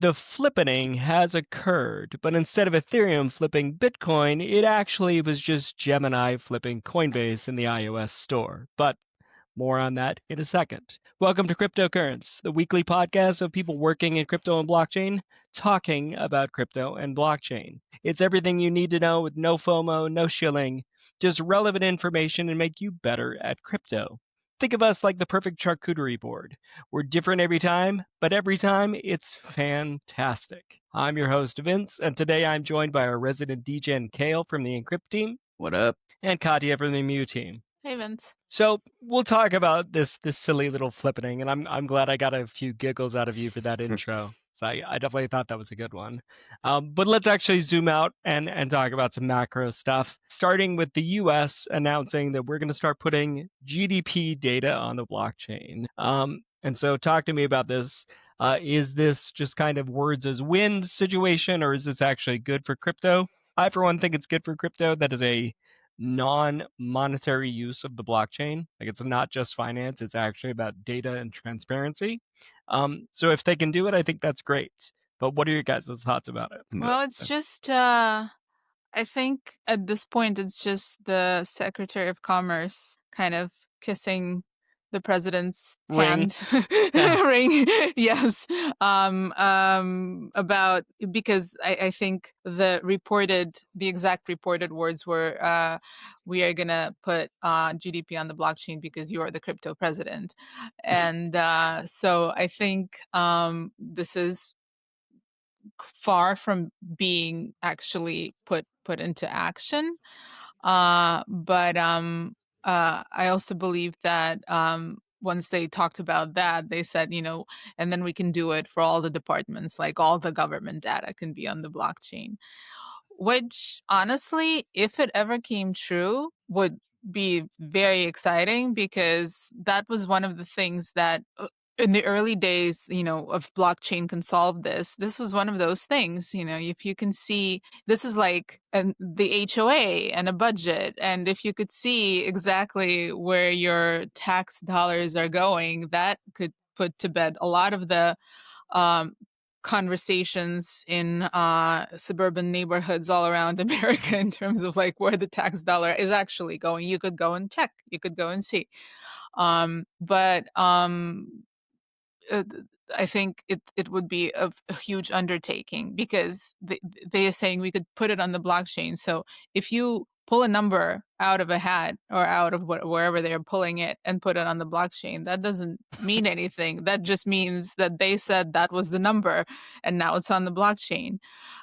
The flippening has occurred, but instead of Ethereum flipping Bitcoin, it actually was just Gemini flipping Coinbase in the iOS store. But more on that in a second. Welcome to Cryptocurrents, the weekly podcast of people working in crypto and blockchain, talking about crypto and blockchain. It's everything you need to know with no FOMO, no shilling, just relevant information and make you better at crypto. Think of us like the perfect charcuterie board. We're different every time, but every time it's fantastic. I'm your host, Vince, and today I'm joined by our resident degen, Kale from the Encrypt team. What up? And Katya from the Mu team. Hey, Vince. So we'll talk about this silly little flippening, and I'm glad I got a few giggles out of you for that intro. So I definitely thought that was a good one. But let's actually zoom out and talk about some macro stuff, starting with the U.S. announcing that we're going to start putting GDP data on the blockchain. And so talk to me about this. Is this just kind of words as wind situation, or is this actually good for crypto? I, for one, think it's good for crypto. That is a non-monetary use of the blockchain. Like, it's not just finance, it's actually about data and transparency. So if they can do it, I think that's great. But what are your guys' thoughts about it? Well, it's just, I think at this point, it's just the Secretary of Commerce kind of kissing the president's hand. Ring. Yes. About, because I think the exact reported words were, we are going to put GDP on the blockchain because you are the crypto president. And so I think this is far from being actually put into action. But I also believe that once they talked about that, they said, and then we can do it for all the departments, like all the government data can be on the blockchain, which honestly, if it ever came true, would be very exciting, because that was one of the things that in the early days, of blockchain can solve this. This was one of those things, if you can see, this is like the HOA and a budget. And if you could see exactly where your tax dollars are going, that could put to bed a lot of the conversations in suburban neighborhoods all around America in terms of like where the tax dollar is actually going. You could go and check, you could go and see. But I think it would be a huge undertaking, because they are saying we could put it on the blockchain. So if you pull a number out of a hat or out of wherever they're pulling it and put it on the blockchain, that doesn't mean anything. That just means that they said that was the number and now it's on the blockchain.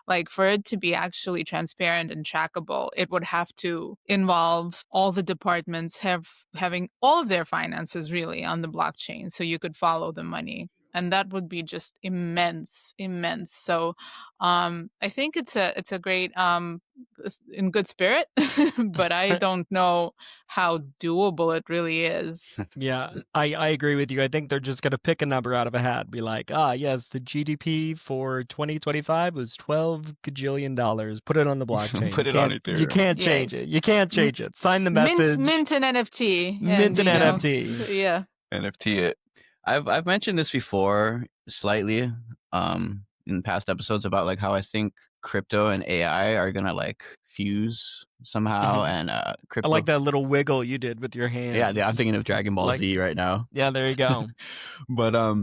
Like, for it to be actually transparent and trackable, it would have to involve all the departments having all of their finances really on the blockchain, so you could follow the money. And that would be just immense. So I think it's a great, in good spirit, but I don't know how doable it really is. Yeah, I agree with you. I think they're just going to pick a number out of a hat and be like, yes, the GDP for 2025 was $12 gajillion. Put it on the blockchain. Put it on Ethereum. You can't change it. You can't change it. Sign the message. Mint an NFT. Mint an NFT. Yeah. NFT it. I've mentioned this before slightly in past episodes about like how I think crypto and AI are gonna like fuse somehow. And crypto. I like that little wiggle you did with your hand. Yeah, I'm thinking of Dragon Ball Z right now. Yeah, there you go. But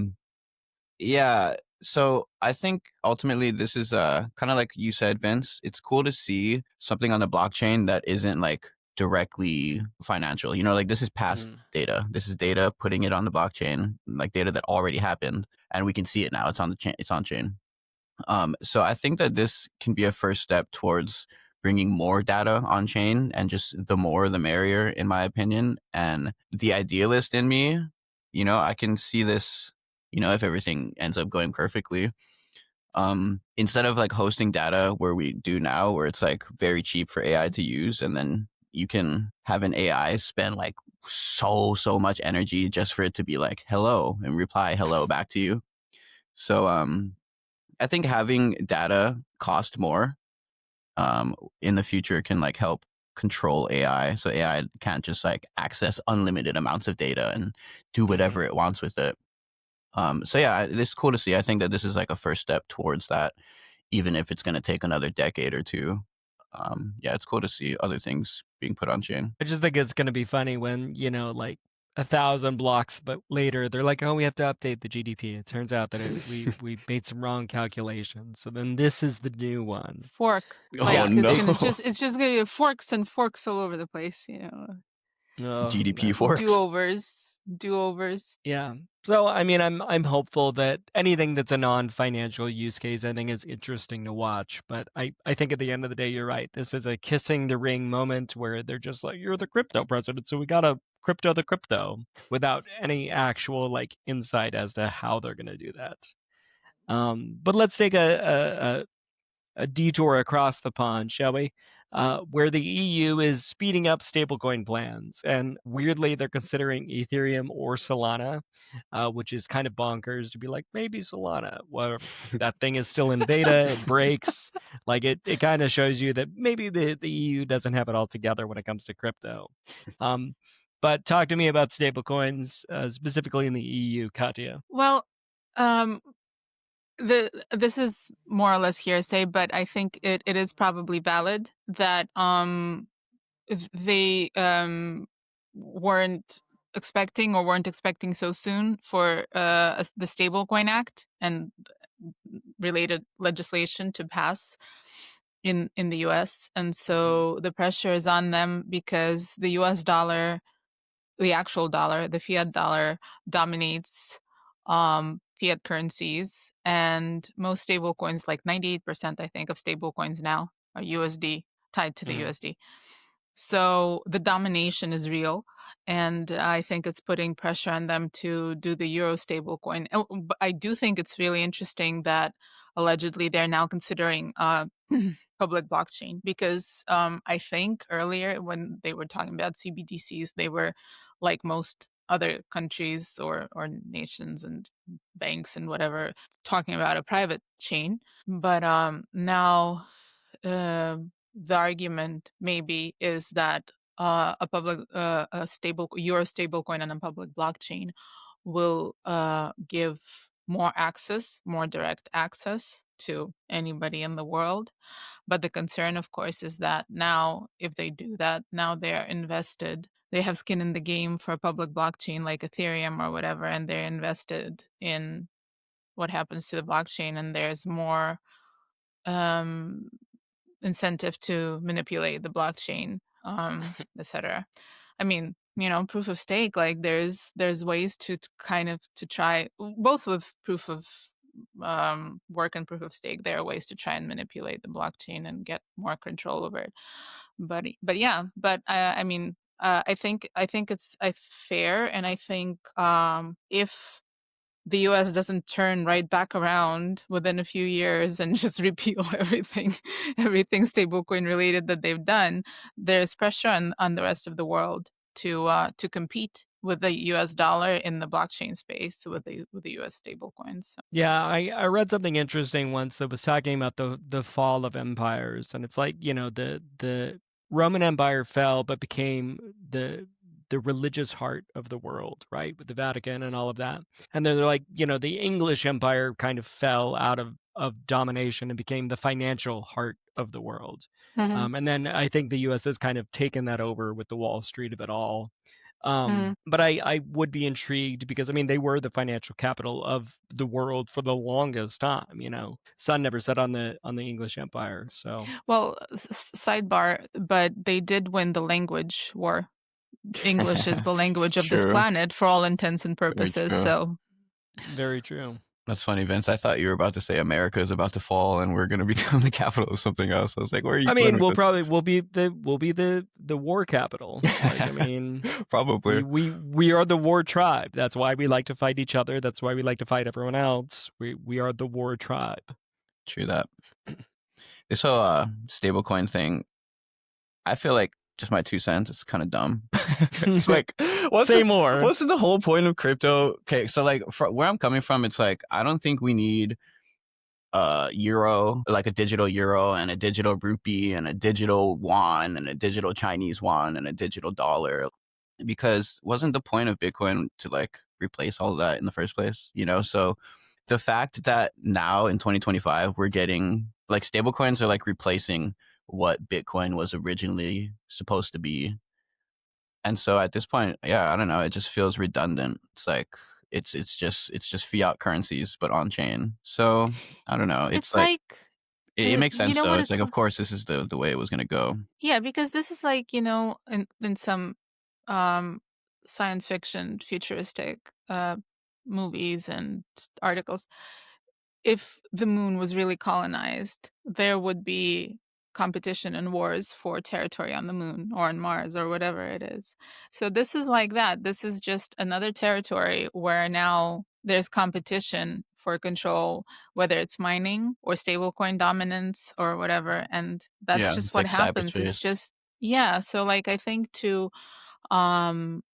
yeah. So I think ultimately this is kind of like you said, Vince. It's cool to see something on the blockchain that isn't like directly financial. Like, this is past data. This is data, putting it on the blockchain, like data that already happened, and we can see it now. It's on the chain. It's on chain. So I think that this can be a first step towards bringing more data on chain, and just the more the merrier, in my opinion. And the idealist in me, I can see this, if everything ends up going perfectly. Instead of like hosting data where we do now, where it's like very cheap for AI to use, and then you can have an AI spend like so much energy just for it to be like hello and reply hello back to you. So I think having data cost more in the future can like help control AI. So AI can't just like access unlimited amounts of data and do whatever it wants with it. So yeah, it's cool to see. I think that this is like a first step towards that, even if it's going to take another decade or two. Yeah, it's cool to see other things being put on chain. I just think it's going to be funny when, like 1,000 blocks but later they're like, oh, we have to update the GDP. It turns out that we made some wrong calculations. So then this is the new one. Fork. Oh Like no, it's just gonna be forks and forks all over the place, Oh, GDP man. forks. Do-overs. Yeah. So I mean, I'm hopeful that anything that's a non-financial use case, I think, is interesting to watch. But I think at the end of the day, you're right. This is a kissing the ring moment where they're just like, you're the crypto president, so we gotta crypto the crypto without any actual like insight as to how they're gonna do that. But let's take a detour across the pond, shall we? Where the EU is speeding up stablecoin plans, and weirdly, they're considering Ethereum or Solana, which is kind of bonkers to be like maybe Solana. Well, that thing is still in beta; it breaks. Like it kind of shows you that maybe the EU doesn't have it all together when it comes to crypto. But talk to me about stablecoins, specifically in the EU, Katya. Well, this is more or less hearsay, but I think it is probably valid that they weren't expecting so soon for the Stablecoin Act and related legislation to pass in the US. And so the pressure is on them because the US dollar, the actual dollar, the fiat dollar, dominates fiat currencies, and most stable coins, like 98%, I think, of stable coins now are USD, tied to the USD. So the domination is real, and I think it's putting pressure on them to do the euro stablecoin. But I do think it's really interesting that allegedly they're now considering public blockchain, because I think earlier when they were talking about CBDCs, they were, like most other countries or nations and banks and whatever, talking about a private chain. But now the argument maybe is that a public a stable euro stablecoin on a public blockchain will give more direct access to anybody in the world. But the concern, of course, is that now if they do that, now they're invested, they have skin in the game for a public blockchain like Ethereum or whatever, and they're invested in what happens to the blockchain, and there's more incentive to manipulate the blockchain, etc. I mean, proof of stake, like there's ways to kind of to try, both with proof of work and proof of stake, there are ways to try and manipulate the blockchain and get more control over it. But I mean, I think it's fair, and I think if the US doesn't turn right back around within a few years and just repeal everything stablecoin related that they've done, there's pressure on the rest of the world to compete with the US dollar in the blockchain space with the US stablecoins. So. Yeah, I read something interesting once that was talking about the fall of empires, and it's like, the Roman Empire fell but became the religious heart of the world, right? With the Vatican and all of that. And then they're like, the English Empire kind of fell out of domination and became the financial heart of the world. And then I think the US has kind of taken that over with the Wall Street of it all. But I would be intrigued because, I mean, they were the financial capital of the world for the longest time. Sun never set on the English Empire. So, well, sidebar, but they did win the language war. English is the language of this planet for all intents and purposes. So very true. That's funny, Vince. I thought you were about to say America is about to fall and we're going to become the capital of something else. I was like, where are you? I mean, we'll be the war capital. Like, I mean, probably we are the war tribe. That's why we like to fight each other. That's why we like to fight everyone else. We are the war tribe. True that. This whole stablecoin thing, I feel like, just my 2 cents, it's kind of dumb. It's like, what's the whole point of crypto? Okay, so like where I'm coming from, it's like, I don't think we need euro, like a digital euro and a digital rupee and a digital yuan and a digital Chinese yuan and a digital dollar, because wasn't the point of Bitcoin to like replace all of that in the first place, you know? So the fact that now in 2025 we're getting like stablecoins are like replacing what Bitcoin was originally supposed to be. And so at this point, yeah, I don't know, it just feels redundant. It's like it's just fiat currencies but on chain. So I don't know. It's It's like like, it makes you sense know though. what It's like it's of course this is the way it was gonna go. yeah, because this is like, in some um science fiction futuristic movies and articles, if the moon was really colonized, there would be competition and wars for territory on the moon or on Mars or whatever it is. So this is like that. This is just another territory where now there's competition for control, whether it's mining or stablecoin dominance or whatever. And that's Yeah, just it's what like happens. It's cyberspace. just, yeah. So, like, I think to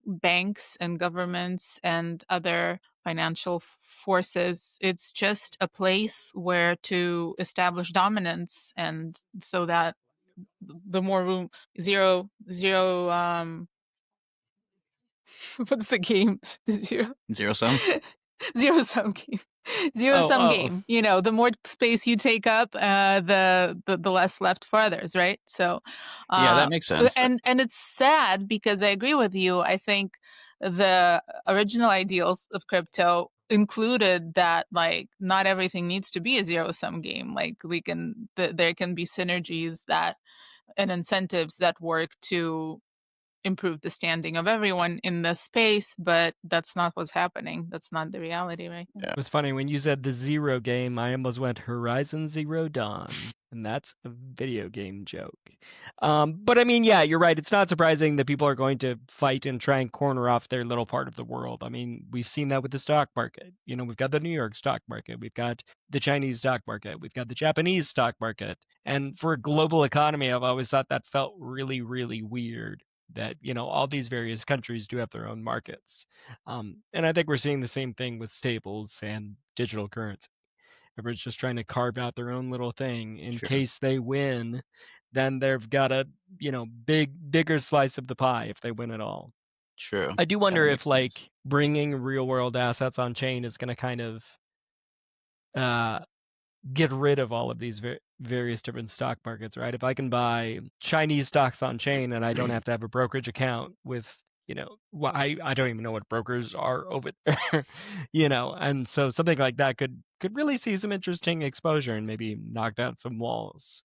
banks and governments and other financial forces, it's just a place where to establish dominance, and so that the more room, zero, what's the game? Zero, Zero sum? zero sum game. Zero Oh, sum oh, game. The more space you take up, the less left for others, right? So, Yeah, uh, that makes sense. and it's sad because I agree with you. I think the original ideals of crypto included that, like, not everything needs to be a zero sum game. Like, there can be synergies that and incentives that work to improve the standing of everyone in the space, but that's not what's happening. That's not the reality right now. Yeah. it was funny when you said the Zero game. I almost went Horizon Zero Dawn, and that's a video game joke. But I mean, yeah, you're right. It's not surprising that people are going to fight and try and corner off their little part of the world. I mean, we've seen that with the stock market. We've got the New York stock market, we've got the Chinese stock market, we've got the Japanese stock market, and for a global economy, I've always thought that felt really, really weird. That all these various countries do have their own markets, and I think we're seeing the same thing with stables and digital currency. Everyone's just trying to carve out their own little thing in Sure. case they win. Then they've got a bigger slice of the pie if they win it all. True. I do That wonder makes if sense. like bringing real world assets on chain is going to kind of uh, get rid of all of these various different stock markets, right? If I can buy Chinese stocks on chain and I don't have to have a brokerage account with, well, I don't even know what brokers are over there, and so something like that could really see some interesting exposure and maybe knock down some walls.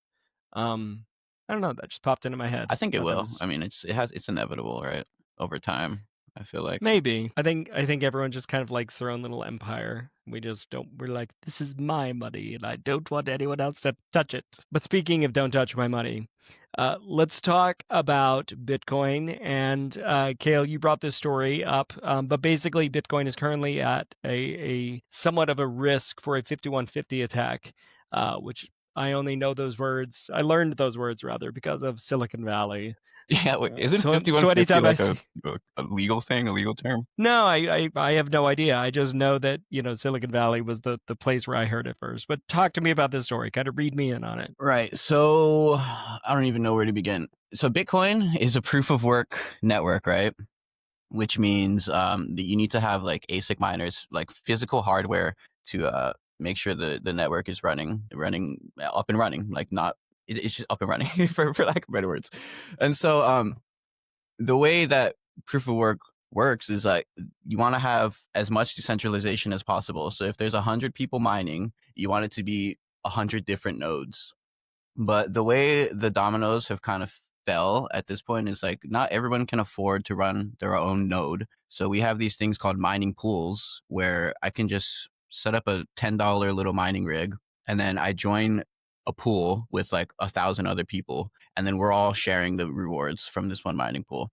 I don't know, that just popped into my head. I think it Thought that will. was I mean, it's inevitable, right? Over time, I feel like. maybe. I think everyone just kind of likes their own little empire. We're like, this is my money and I don't want anyone else to touch it. But speaking of don't touch my money, let's talk about Bitcoin. And Kale, you brought this story up, but basically Bitcoin is currently at a somewhat of a risk for a 5150 attack, which I only know those words. I learned those words rather because of Silicon Valley. Yeah, wait, isn't So 5150 anytime I like see, a legal thing, a legal term? no, I have no idea. I just know that Silicon Valley was the place where I heard it first. But talk to me about this story. Kind of read me in on it. Right. So I don't even know where to begin. So Bitcoin is a proof of work network, right? Which means that you need to have like ASIC miners, like physical hardware, to make sure the network is running up and running, like not it's just up and running for lack of better words. And so the way that proof of work works is like you want to have as much decentralization as possible. So if there's 100 people mining, you want it to be 100 different nodes. But the way the dominoes have kind of fell at this point is like not everyone can afford to run their own node. So we have these things called mining pools where I can just set up a $10 little mining rig and then I join a pool with like 1,000 other people and then we're all sharing the rewards from this one mining pool.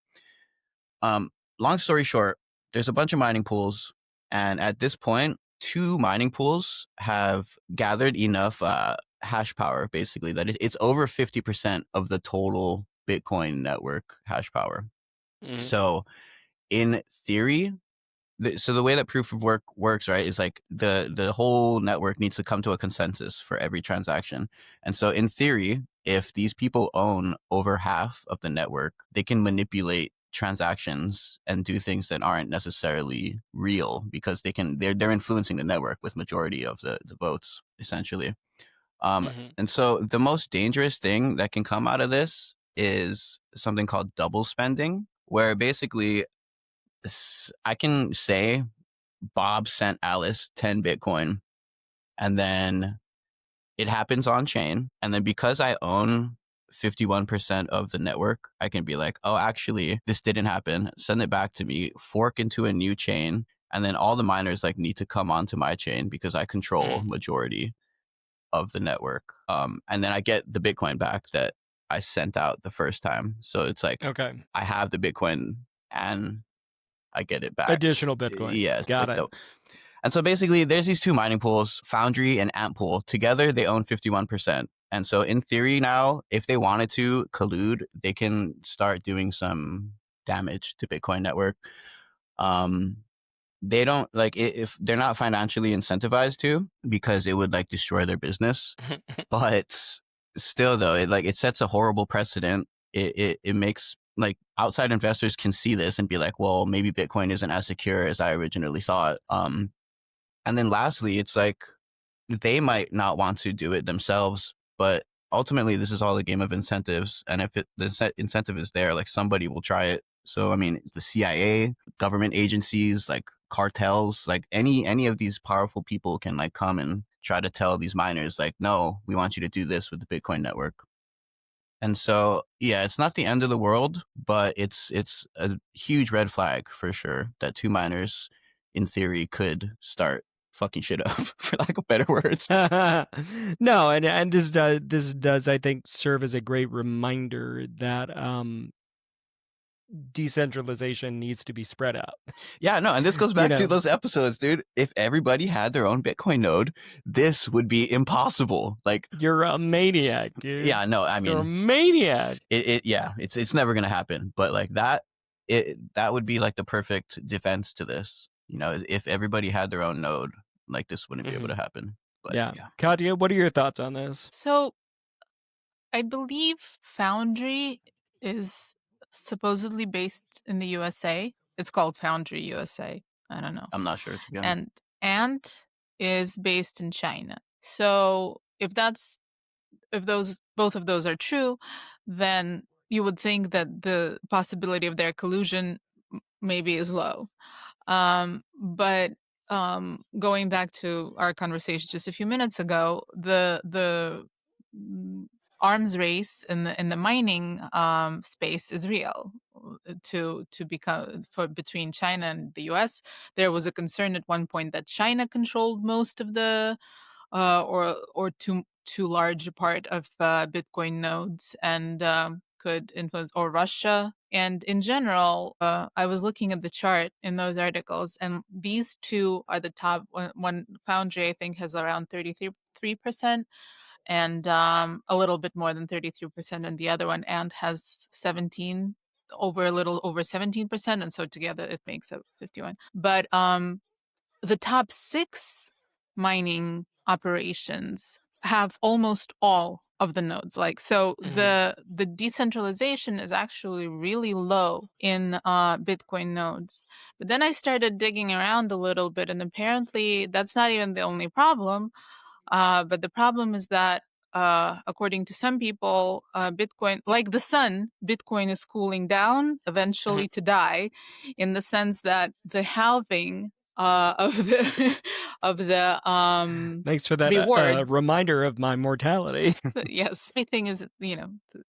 Long story short, there's a bunch of mining pools, and at this point, 2 mining pools have gathered enough hash power, basically, that it's over 50% of the total Bitcoin network hash power. Mm-hmm. So, in theory, so the way that proof of work works, right, is like the whole network needs to come to a consensus for every transaction. And so, in theory, if these people own over half of the network, they can manipulate transactions and do things that aren't necessarily real because they're influencing the network with majority of the votes, essentially. And so the most dangerous thing that can come out of this is something called double spending, where basically I can say Bob sent Alice 10 Bitcoin, and then it happens on chain. And then because I own 51% of the network, I can be like, oh, actually, this didn't happen. Send it back to me, fork into a new chain. And then all the miners like need to come onto my chain because I control majority of the network. And then I get the Bitcoin back that I sent out the first time. So it's like, Okay. I have the Bitcoin and I get it back. Additional Bitcoin. Yes. Got it. And so basically, there's these two mining pools, Foundry and Antpool. Together, they own 51%. And so in theory now, if they wanted to collude, they can start doing some damage to Bitcoin network. They don't like if they're not financially incentivized to, because it would like destroy their business. But still, though, it sets a horrible precedent. It makes like outside investors can see this and be like, well, maybe Bitcoin isn't as secure as I originally thought. And then lastly, it's like they might not want to do it themselves, but ultimately this is all a game of incentives. And if the incentive is there, like somebody will try it. So, I mean, the CIA, government agencies, like cartels, like any of these powerful people can like come and try to tell these miners like, no, we want you to do this with the Bitcoin network. And so, yeah, it's not the end of the world, but it's a huge red flag for sure that two miners in theory could start fucking shit up, for lack of better words. No, and this does I think serve as a great reminder that decentralization needs to be spread out. Yeah, no, and this goes back to those episodes, dude. If everybody had their own Bitcoin node, this would be impossible. Like, you're a maniac, dude. Yeah, no, I mean, you're a maniac. It's never gonna happen. But like that would be like the perfect defense to this. If everybody had their own node, like this wouldn't be able to happen. But yeah. Katya, what are your thoughts on this? So I believe Foundry is supposedly based in the USA. It's called Foundry USA. I don't know. I'm not sure, to be honest. And Ant is based in China. So if both of those are true, then you would think that the possibility of their collusion maybe is low. But going back to our conversation just a few minutes ago, the arms race in the mining space is real. To become between China and the U.S., there was a concern at one point that China controlled most of the or too large a part of Bitcoin nodes and could influence, or Russia. And in general, I was looking at the chart in those articles, and these two are the top. One Foundry, I think, has around 33%, and a little bit more than 33%, and the other one, Ant, has a little over 17%, and so together it makes up 51. But the top 6 mining operations have almost all of the nodes. The decentralization is actually really low in Bitcoin nodes. But then I started digging around a little bit, and apparently that's not even the only problem. But the problem is that according to some people, Bitcoin, like the sun, Bitcoin is cooling down eventually to die, in the sense that the halving of the thanks for that rewards. reminder of my mortality. Yes, everything is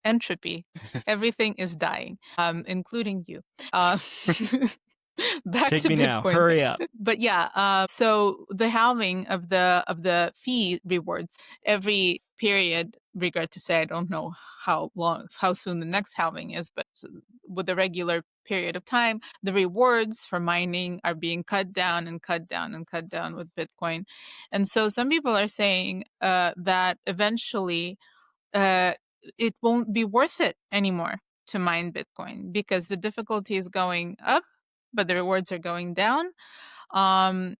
entropy. Everything is dying, including you. Back Take to me Bitcoin now. Hurry up. But yeah, so the halving of the fee rewards every period. Regret to say, I don't know how soon the next halving is, but with a regular period of time, the rewards for mining are being cut down and cut down and cut down with Bitcoin. And so some people are saying that eventually it won't be worth it anymore to mine Bitcoin because the difficulty is going up, but the rewards are going down. Apparently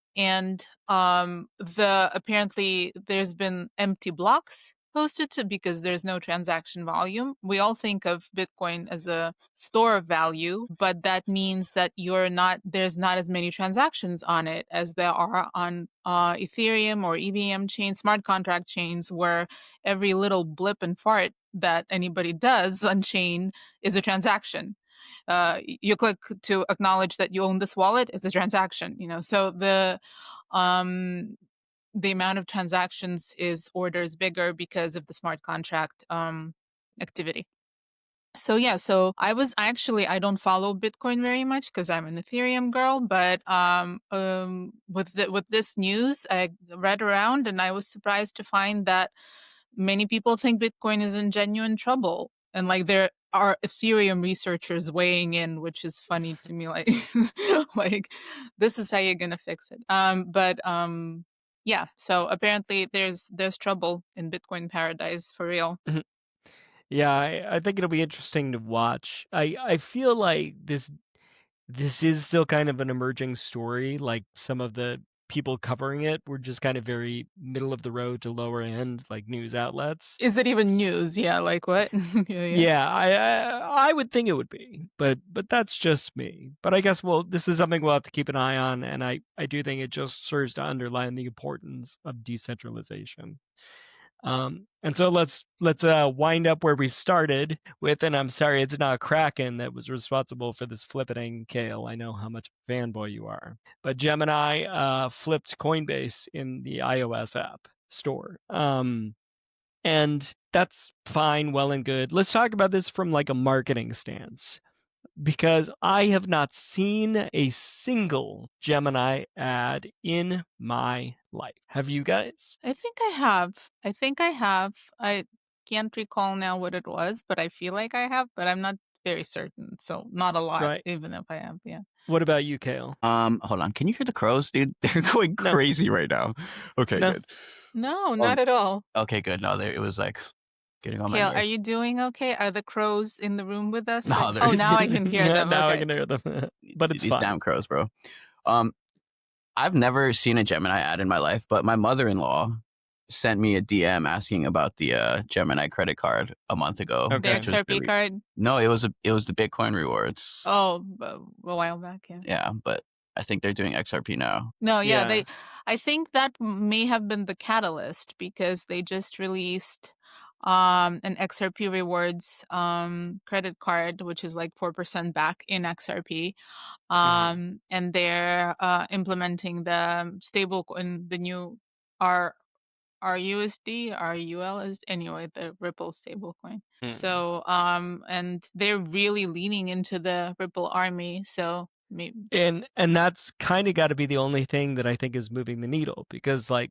there's been empty blocks supposed to because there's no transaction volume. We all think of Bitcoin as a store of value, but that means that there's not as many transactions on it as there are on Ethereum or EVM chains, smart contract chains, where every little blip and fart that anybody does on chain is a transaction. You click to acknowledge that you own this wallet, it's a transaction, so the amount of transactions is orders bigger because of the smart contract activity. So yeah, I don't follow Bitcoin very much because I'm an Ethereum girl, but with this news, I read around and I was surprised to find that many people think Bitcoin is in genuine trouble, and like there are Ethereum researchers weighing in, which is funny to me. Like, like this is how you're gonna fix it. Yeah. So apparently there's trouble in Bitcoin paradise for real. Yeah, I think it'll be interesting to watch. I feel like this is still kind of an emerging story. Like some of the people covering it were just kind of very middle of the road to lower end, like news outlets. Is it even news? Yeah, like what? Yeah, I would think it would be, but that's just me. But I guess this is something we'll have to keep an eye on, and I do think it just serves to underline the importance of decentralization. And so let's wind up where we started with, and I'm sorry it's not Kraken that was responsible for this flippening, Kale. I know how much of a fanboy you are. But Gemini flipped Coinbase in the iOS app store. And that's fine, well and good. Let's talk about this from like a marketing stance, because I have not seen a single Gemini ad in my life. Have you guys? I think I have. I can't recall now what it was, but I feel like I have, but I'm not very certain. So not a lot, Right. even if I have. Yeah. What about you, Kale? Hold on. Can you hear the crows, dude? They're going No. crazy right now. Okay, No. good. No, not at all. Okay, good. No, it was like getting on Kale, my are nerves. you doing okay? Are the crows in the room with us? No, right? they're- Oh, now I can hear them. Now I Okay. can hear them. But it's These fine. damn crows, bro. I've never seen a Gemini ad in my life, but my mother-in-law sent me a DM asking about the Gemini credit card a month ago. The Okay. XRP card? No, it was the Bitcoin rewards. Oh, a while back, yeah. Yeah, but I think they're doing XRP now. No, yeah, Yeah. I think that may have been the catalyst because they just released an XRP rewards credit card, which is like 4% back in XRP. And they're implementing the stablecoin, the new RUSD, RUL is anyway, the Ripple stablecoin. So and they're really leaning into the Ripple army. So maybe And that's kind of got to be the only thing that I think is moving the needle, because like,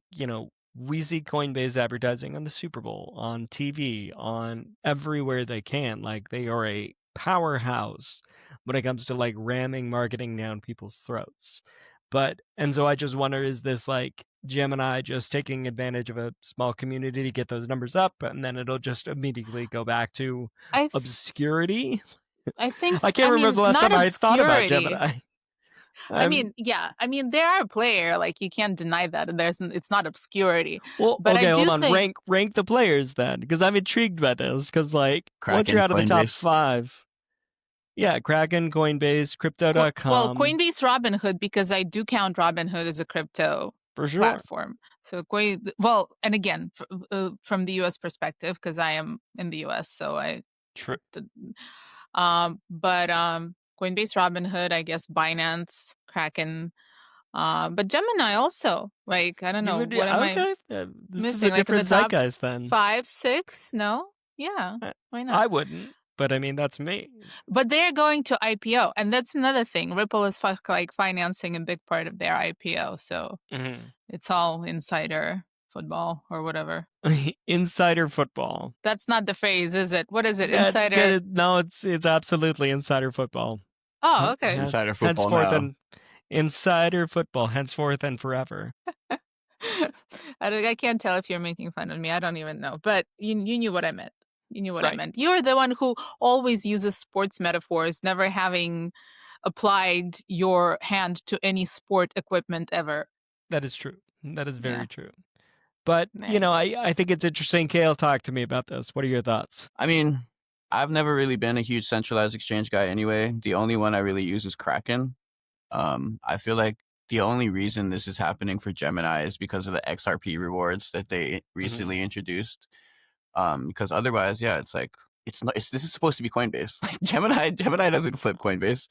we see Coinbase advertising on the Super Bowl, on TV, on everywhere they can. Like they are a powerhouse when it comes to like ramming marketing down people's throats. And so I just wonder, is this like Gemini just taking advantage of a small community to get those numbers up, and then it'll just immediately go back to obscurity? I think I can't remember the last not time I thought about obscurity. Gemini. I mean, yeah. I mean, they are a player. Like you can't deny that. It's not obscurity. Well, But okay, I do hold on. think Rank the players then, because I'm intrigued by this. Because like, once Kraken, you're out of the top Coinbase. 5, yeah, Kraken, Coinbase, Crypto.com. well, Coinbase, Robinhood, because I do count Robinhood as a crypto for sure. platform. So and again, from the U.S. perspective, because I am in the U.S., so True. But Coinbase, Robinhood, I guess Binance, Kraken, but Gemini also. Like I don't know, what am I This missing? is a Like in different the top zeitgeist then. 5, 6? No, yeah, why not? I wouldn't, but I mean that's me. But they're going to IPO, and that's another thing. Ripple is like financing a big part of their IPO, so it's all insider football or whatever. Insider football. That's not the phrase, is it? What is it? Yeah, Insider. No, it's absolutely insider football. Oh, okay. Insider football henceforth now. And insider football, henceforth and forever. I can't tell if you're making fun of me. I don't even know. But you knew what I meant. You knew what I Right. meant. You're the one who always uses sports metaphors, never having applied your hand to any sport equipment ever. That is true. That is very Yeah. true. But Right. I think it's interesting. Kale, talk to me about this. What are your thoughts? I mean, I've never really been a huge centralized exchange guy anyway. The only one I really use is Kraken. I feel like the only reason this is happening for Gemini is because of the XRP rewards that they recently introduced. Because otherwise, yeah, it's like this is supposed to be Coinbase. Like Gemini doesn't flip Coinbase.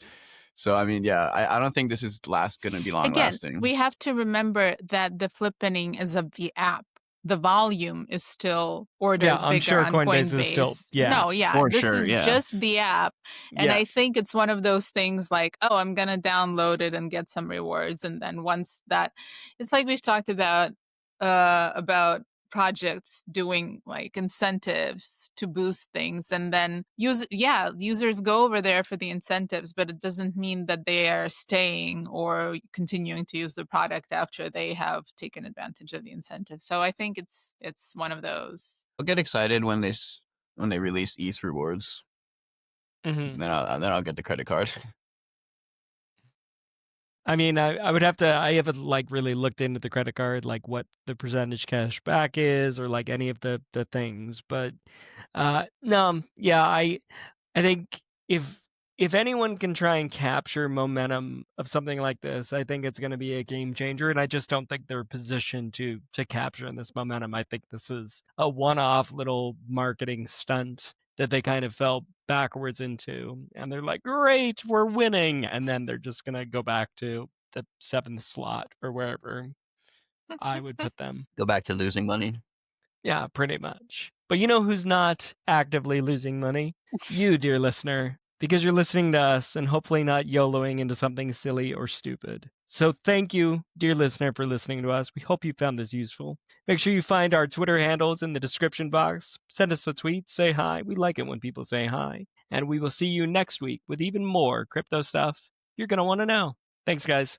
So I mean, yeah, I don't think this is gonna be long Again, lasting. we have to remember that the flippening is of the app. The volume is still orders I'm bigger sure on Coinbase is still No, yeah, For this sure, is yeah. just the app. And Yeah. I think it's one of those things like, oh, I'm going to download it and get some rewards. And then once that, it's like we've talked about projects doing like incentives to boost things, and then users go over there for the incentives, but it doesn't mean that they are staying or continuing to use the product after they have taken advantage of the incentive. So I think it's one of those. I'll get excited when they release ETH rewards. Mhm. Then I'll get the credit card. I mean, I would have to. I haven't like really looked into the credit card, like what the percentage cash back is, or like any of the things. But no, yeah, I think if anyone can try and capture momentum of something like this, I think it's going to be a game changer. And I just don't think they're positioned to capture this momentum. I think this is a one-off little marketing stunt that they kind of fell backwards into, and they're like, "Great, we're winning," and then they're just going to go back to the 7th slot or wherever I would put them. Go back to losing money. Yeah, pretty much. But you know who's not actively losing money? You, dear listener, because you're listening to us and hopefully not YOLOing into something silly or stupid. So thank you, dear listener, for listening to us. We hope you found this useful. Make sure you find our Twitter handles in the description box. Send us a tweet, say hi. We like it when people say hi. And we will see you next week with even more crypto stuff you're going to want to know. Thanks, guys.